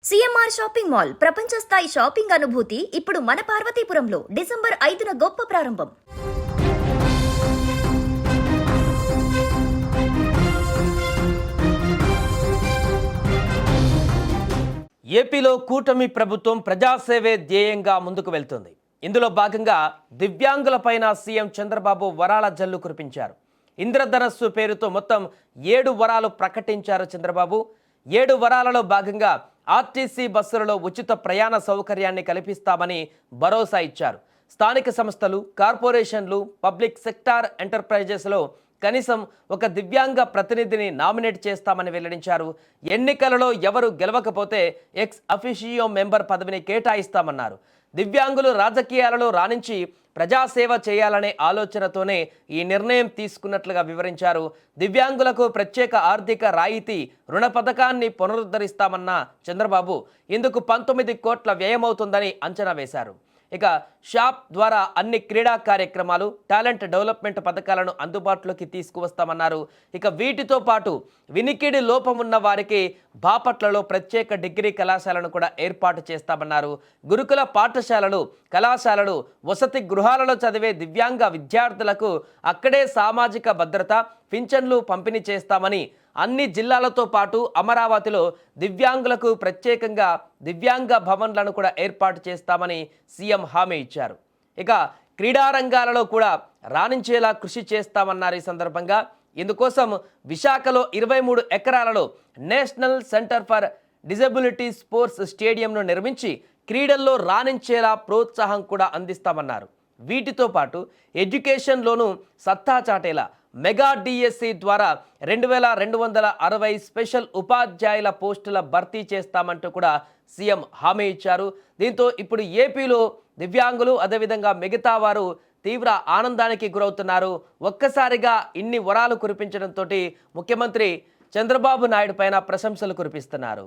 CMR shopping mall ప్రపంచ స్థాయి shopping అనుభూతి ఇప్పుడు మన పార్వతీపురంలో డిసెంబర్ 5న గొప్ప ప్రారంభం. ఏపీలో కూటమి ప్రభుత్వం ప్రజాసేవే ధ్యేయంగా ముందుకు వెళ్తుంది. ఇందులో భాగంగా దివ్యాంగులపైన సీఎం చంద్రబాబు వరాల జల్లు కురిపించారు. ఇంద్రధనస్సు పేరుతో మొత్తం 7 వరాలు ప్రకటించారు చంద్రబాబు. 7 వరాలలో భాగంగా ఆర్టీసీ బస్సులలో ఉచిత ప్రయాణ సౌకర్యాన్ని కల్పిస్తామని భరోసా ఇచ్చారు. స్థానిక సంస్థలు, కార్పొరేషన్లు, పబ్లిక్ సెక్టార్ ఎంటర్ప్రైజెస్లో కనీసం ఒక దివ్యాంగ ప్రతినిధిని నామినేట్ చేస్తామని వెల్లడించారు. ఎన్నికలలో ఎవరు గెలవకపోతే ఎక్స్ అఫిషియో మెంబర్ పదవిని కేటాయిస్తామన్నారు. దివ్యాంగులు రాజకీయాలలో రాణించి ప్రజాసేవ చేయాలనే ఆలోచనతోనే ఈ నిర్ణయం తీసుకున్నట్లుగా వివరించారు. దివ్యాంగులకు ప్రత్యేక ఆర్థిక రాయితీ రుణ పథకాన్ని పునరుద్ధరిస్తామన్న చంద్రబాబు ఇందుకు 19 కోట్ల వ్యయమవుతుందని అంచనా వేశారు. ఇక షాప్ ద్వారా అన్ని క్రీడా కార్యక్రమాలు, టాలెంట్ డెవలప్మెంట్ పథకాలను అందుబాటులోకి తీసుకువస్తామన్నారు. ఇక వీటితో పాటు వినికిడి లోపం ఉన్న వారికి బాపట్లలో ప్రత్యేక డిగ్రీ కళాశాలను కూడా ఏర్పాటు చేస్తామన్నారు. గురుకుల పాఠశాలలు, కళాశాలలు, వసతి గృహాలలో చదివే దివ్యాంగ విద్యార్థులకు అక్కడే సామాజిక భద్రత, పింఛన్లు పంపిణీ చేస్తామని, అన్ని జిల్లాలతో పాటు అమరావతిలో దివ్యాంగులకు ప్రత్యేకంగా దివ్యాంగ భవన్లను కూడా ఏర్పాటు చేస్తామని సీఎం హామీ ఇచ్చారు. ఇక క్రీడారంగాలలో కూడా రాణించేలా కృషి చేస్తామన్నారు. ఈ సందర్భంగా ఇందుకోసం విశాఖలో 23 ఎకరాలలో national centre for disability sports స్టేడియంను నిర్మించి క్రీడల్లో రాణించేలా ప్రోత్సాహం కూడా అందిస్తామన్నారు. వీటితో పాటు ఎడ్యుకేషన్లోనూ సత్తా చాటేలా మెగా డిఎస్సి ద్వారా 2260 స్పెషల్ ఉపాధ్యాయుల పోస్టుల భర్తీ చేస్తామంటూ కూడా సీఎం హామీ ఇచ్చారు. దీంతో ఇప్పుడు ఏపీలో దివ్యాంగులు, అదేవిధంగా మిగతా వారు తీవ్ర ఆనందానికి గురవుతున్నారు. ఒక్కసారిగా ఇన్ని వరాలు కురిపించడంతో ముఖ్యమంత్రి చంద్రబాబు నాయుడు పైన ప్రశంసలు కురిపిస్తున్నారు.